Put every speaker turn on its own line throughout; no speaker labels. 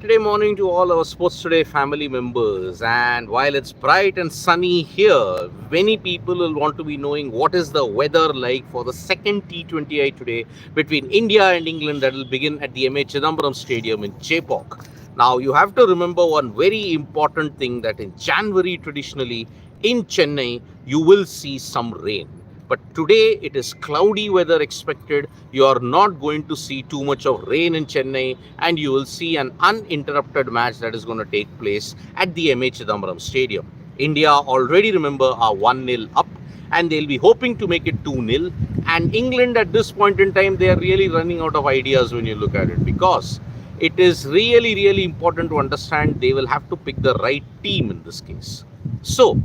Saturday morning to all our Sports Today family members. And while it's bright and sunny here, many people will want to be knowing what is the weather like for the second T20I today between India and England that will begin at the M.A. Chidambaram Stadium in Chepauk. Now, you have to remember one very important thing, that in January, traditionally, in Chennai, you will see some rain. But today it is cloudy weather expected. You are not going to see too much of rain in Chennai, and you will see an uninterrupted match that is going to take place at the M.A. Chidambaram Stadium. India already, remember, are 1-0 up, and they'll be hoping to make it 2-0. And England at this point in time, they are really running out of ideas when you look at it, because it is really important to understand they will have to pick the right team in this case. So,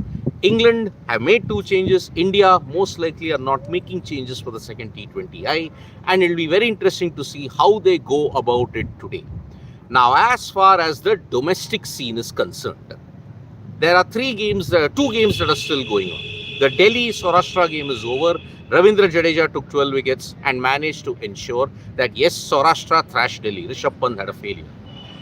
England have made two changes. India most likely are not making changes for the second T20I, and it will be very interesting to see how they go about it today. Now, as far as the domestic scene is concerned, there are two games that are still going on. The Delhi-Saurashtra game is over. Ravindra Jadeja took 12 wickets and managed to ensure that yes, Saurashtra thrashed Delhi. Rishabh Pant had a failure.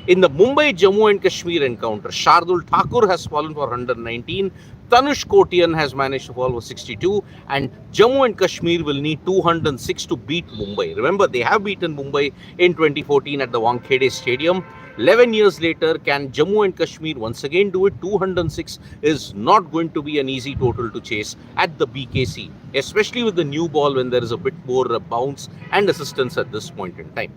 In the Mumbai-Jammu and Kashmir encounter, Shardul Thakur has fallen for 119, Tanush Kotian has managed to fall for 62, and Jammu and Kashmir will need 206 to beat Mumbai. Remember, they have beaten Mumbai in 2014 at the Wankhede Stadium. 11 years later, can Jammu and Kashmir once again do it? 206 is not going to be an easy total to chase at the BKC, especially with the new ball when there is a bit more bounce and assistance at this point in time.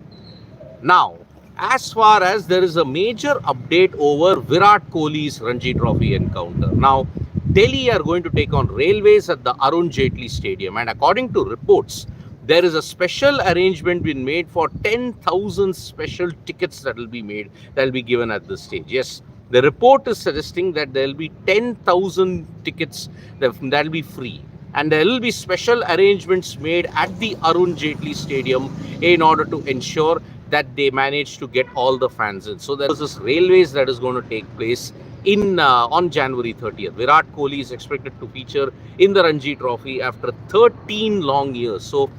Now, as far as there is a major update over Virat Kohli's Ranji Trophy encounter. Now, Delhi are going to take on Railways at the Arun Jaitley Stadium, and according to reports, there is a special arrangement been made for 10,000 special tickets that will be made, that will be given at this stage. Yes, the report is suggesting that there will be 10,000 tickets that will be free, and there will be special arrangements made at the Arun Jaitley Stadium in order to ensure that they manage to get all the fans in. So there is this Railways that is going to take place on January 30th. Virat Kohli is expected to feature in the Ranji Trophy after 13 long years. So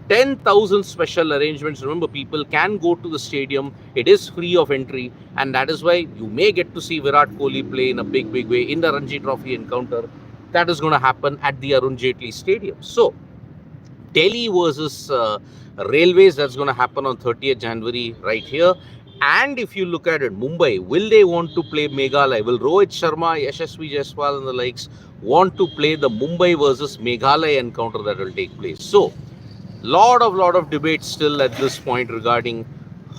10,000 special arrangements. Remember, people can go to the stadium. It is free of entry, and that is why you may get to see Virat Kohli play in a big way in the Ranji Trophy encounter. That is going to happen at the Arun Jaitley Stadium. So Delhi versus Railways, that's going to happen on 30th January right here. And if you look at it, Mumbai, will they want to play Meghalaya? Will Rohit Sharma, Yashasvi Jaiswal and the likes want to play the Mumbai versus Meghalaya encounter that will take place? So, lot of debate still at this point regarding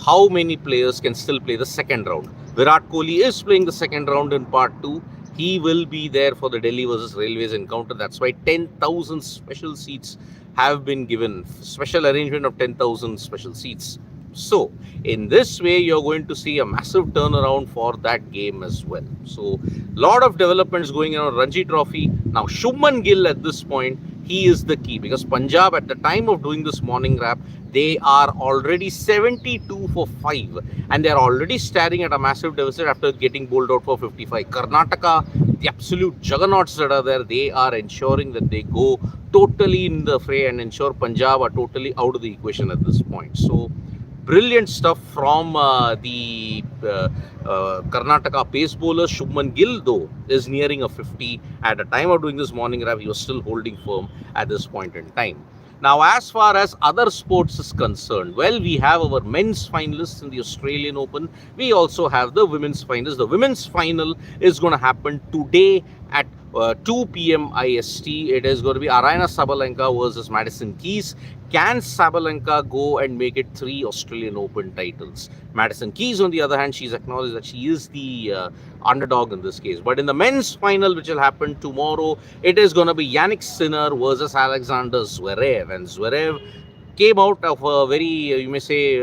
how many players can still play the second round. Virat Kohli is playing the second round in part 2. He will be there for the Delhi versus Railways encounter. That's why 10,000 special seats have been given. Special arrangement of 10,000 special seats. So, in this way, you're going to see a massive turnaround for that game as well. So, lot of developments going on Ranji Trophy. Now, Shubman Gill at this point, he is the key, because Punjab at the time of doing this morning wrap, they are already 72 for 5, and they are already staring at a massive deficit after getting bowled out for 55. Karnataka, the absolute juggernauts that are there, they are ensuring that they go totally in the fray and ensure Punjab are totally out of the equation at this point. So, brilliant stuff from the Karnataka pace bowler. Shubman Gill, though, is nearing a 50. At the time of doing this morning wrap, he was still holding firm at this point in time. Now, as far as other sports is concerned, well, we have our men's finalists in the Australian Open. We also have the women's finalists. The women's final is going to happen today at 2 p.m. IST. It is going to be Aryna Sabalenka versus Madison Keys. Can Sabalenka go and make it 3 Australian Open titles? Madison Keys, on the other hand, she's acknowledged that she is the underdog in this case. But in the men's final, which will happen tomorrow, it is going to be Yannick Sinner versus Alexander Zverev. And Zverev came out of a very, you may say,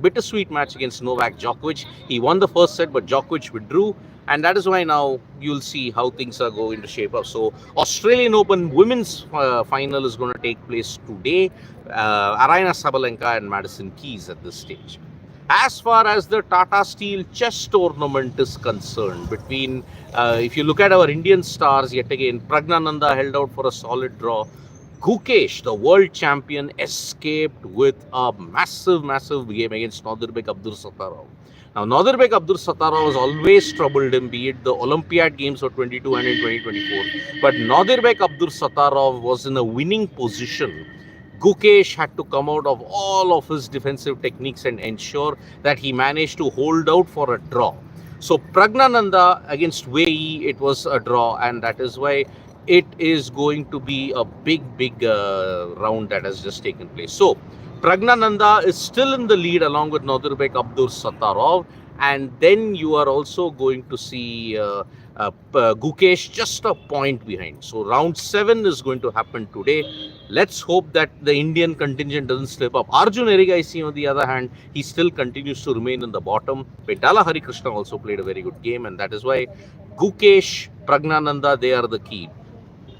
bittersweet match against Novak Djokovic. He won the first set, but Djokovic withdrew. And that is why now you'll see how things are going to shape up. So, Australian Open women's final is going to take place today. Aryna Sabalenka and Madison Keys at this stage. As far as the Tata Steel Chess tournament is concerned, between, if you look at our Indian stars, yet again, Praggnanandhaa held out for a solid draw. Gukesh, the world champion, escaped with a massive game against Nadirbek Abdul Sattar. Now, Nadirbek Abdur Sattarov has always troubled him, be it the Olympiad Games of 22 and in 2024. But Nadirbek Abdur Sattarov was in a winning position. Gukesh had to come out of all of his defensive techniques and ensure that he managed to hold out for a draw. So Praggnanandhaa against Wei, it was a draw, and that is why it is going to be a big round that has just taken place. So Praggnanandhaa is still in the lead along with Nadirbek Abdur Sattarov, and then you are also going to see Gukesh just a point behind. So round 7 is going to happen today. Let's hope that the Indian contingent doesn't slip up. Arjun Erigaisi, on the other hand, he still continues to remain in the bottom. Vedala Harikrishna also played a very good game, and that is why Gukesh, Praggnanandhaa, they are the key.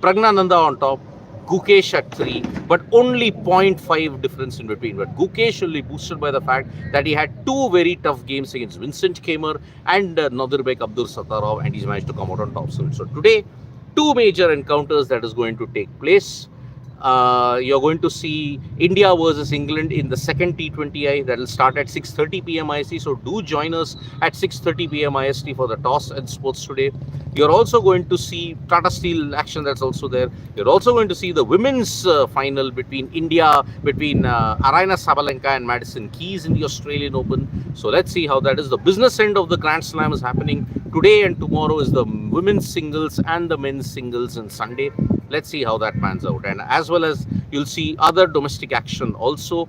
Praggnanandhaa on top, Gukesh at 3, but only 0.5 difference in between. But Gukesh will be boosted by the fact that he had 2 very tough games against Vincent Khamer and Nadirbek Abdur Sattarov, and he's managed to come out on top. So today, 2 major encounters that is going to take place. You're going to see India versus England in the second T20I that will start at 6:30 p.m. IST. So do join us at 6:30 p.m. IST for the toss and sports today. You're also going to see Tata Steel action that's also there. You're also going to see the women's final between Aryna Sabalenka and Madison Keys in the Australian Open. So let's see how that is. The business end of the Grand Slam is happening today, and tomorrow is the women's singles and the men's singles on Sunday. Let's see how that pans out. And as well as you'll see other domestic action also.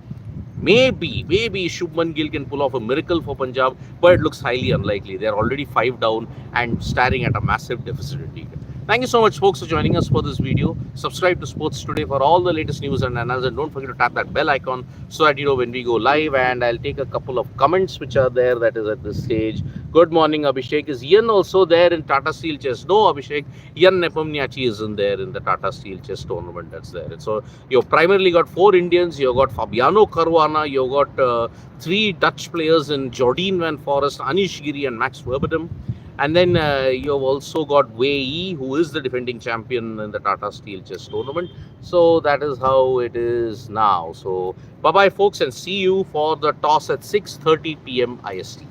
Maybe Shubman Gill can pull off a miracle for Punjab, but it looks highly unlikely. They're already 5 down and staring at a massive deficit indeed. Thank you so much, folks, for joining us for this video. Subscribe to Sports Today for all the latest news and analysis. And don't forget to tap that bell icon so that you know when we go live. And I'll take a couple of comments which are there that is at this stage. Good morning, Abhishek. Is Ian also there in Tata Steel Chess? No, Abhishek. Ian Nepomniachtchi isn't there in the Tata Steel Chess tournament that's there. So you've primarily got 4 Indians. You've got Fabiano Caruana. You've got 3 Dutch players in Jordine Van Forest, Anish Giri and Max Verbatim. And then you've also got Wei, who is the defending champion in the Tata Steel Chess tournament. So that is how it is now. So bye-bye, folks, and see you for the toss at 6:30 p.m. IST.